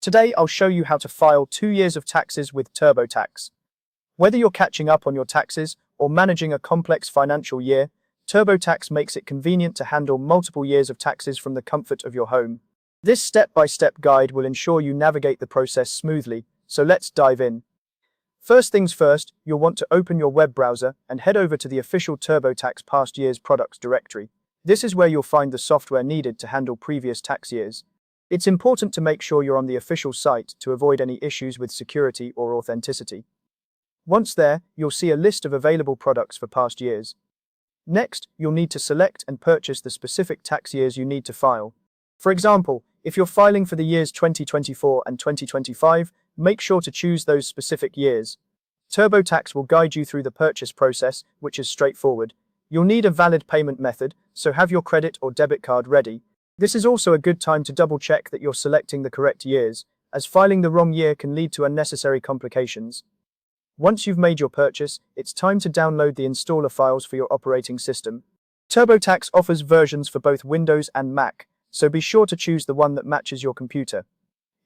Today, I'll show you how to file 2 years of taxes with TurboTax. Whether you're catching up on your taxes or managing a complex financial year, TurboTax makes it convenient to handle multiple years of taxes from the comfort of your home. This step-by-step guide will ensure you navigate the process smoothly, so let's dive in. First things first, you'll want to open your web browser and head over to the official TurboTax Past Years Products directory. This is where you'll find the software needed to handle previous tax years. It's important to make sure you're on the official site to avoid any issues with security or authenticity. Once there, you'll see a list of available products for past years. Next, you'll need to select and purchase the specific tax years you need to file. For example, if you're filing for the years 2024 and 2025, make sure to choose those specific years. TurboTax will guide you through the purchase process, which is straightforward. You'll need a valid payment method, so have your credit or debit card ready. This is also a good time to double-check that you're selecting the correct years, as filing the wrong year can lead to unnecessary complications. Once you've made your purchase, it's time to download the installer files for your operating system. TurboTax offers versions for both Windows and Mac, so be sure to choose the one that matches your computer.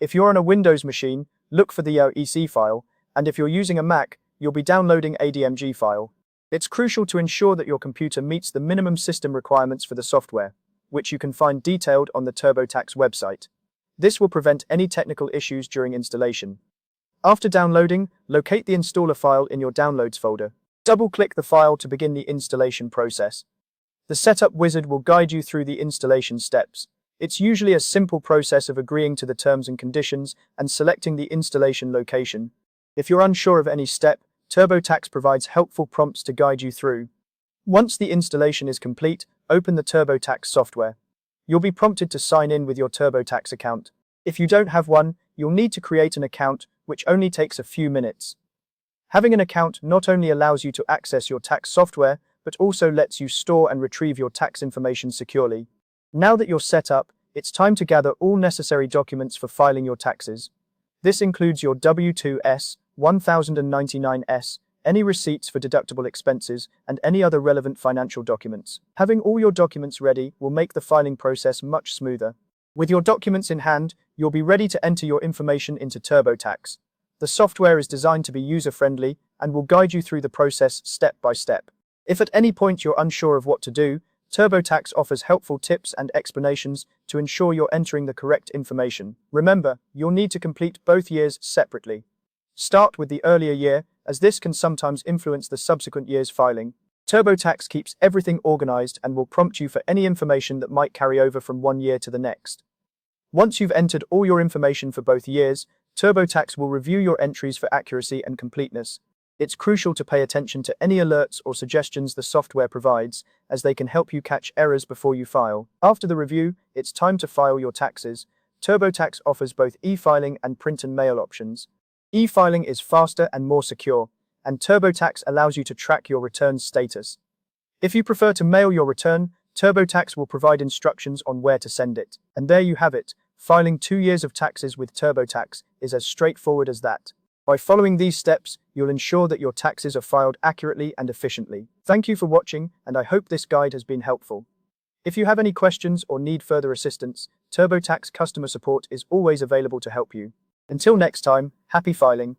If you're on a Windows machine, look for the EC file, and if you're using a Mac, you'll be downloading a DMG file. It's crucial to ensure that your computer meets the minimum system requirements for the software, which you can find detailed on the TurboTax website. This will prevent any technical issues during installation. After downloading, locate the installer file in your Downloads folder. Double-click the file to begin the installation process. The setup wizard will guide you through the installation steps. It's usually a simple process of agreeing to the terms and conditions and selecting the installation location. If you're unsure of any step, TurboTax provides helpful prompts to guide you through. Once the installation is complete, open the TurboTax software. You'll be prompted to sign in with your TurboTax account. If you don't have one, you'll need to create an account, which only takes a few minutes. Having an account not only allows you to access your tax software, but also lets you store and retrieve your tax information securely. Now that you're set up, it's time to gather all necessary documents for filing your taxes. This includes your W-2s, 1099s, any receipts for deductible expenses, and any other relevant financial documents. Having all your documents ready will make the filing process much smoother. With your documents in hand, you'll be ready to enter your information into TurboTax. The software is designed to be user-friendly and will guide you through the process step by step. If at any point you're unsure of what to do, TurboTax offers helpful tips and explanations to ensure you're entering the correct information. Remember, you'll need to complete both years separately. Start with the earlier year, as this can sometimes influence the subsequent year's filing. TurboTax keeps everything organized and will prompt you for any information that might carry over from one year to the next. Once you've entered all your information for both years, TurboTax will review your entries for accuracy and completeness. It's crucial to pay attention to any alerts or suggestions the software provides, as they can help you catch errors before you file. After the review, it's time to file your taxes. TurboTax offers both e-filing and print and mail options. E-filing is faster and more secure, and TurboTax allows you to track your return status. If you prefer to mail your return, TurboTax will provide instructions on where to send it. And there you have it. Filing 2 years of taxes with TurboTax is as straightforward as that. By following these steps, you'll ensure that your taxes are filed accurately and efficiently. Thank you for watching, and I hope this guide has been helpful. If you have any questions or need further assistance, TurboTax customer support is always available to help you. Until next time, happy filing.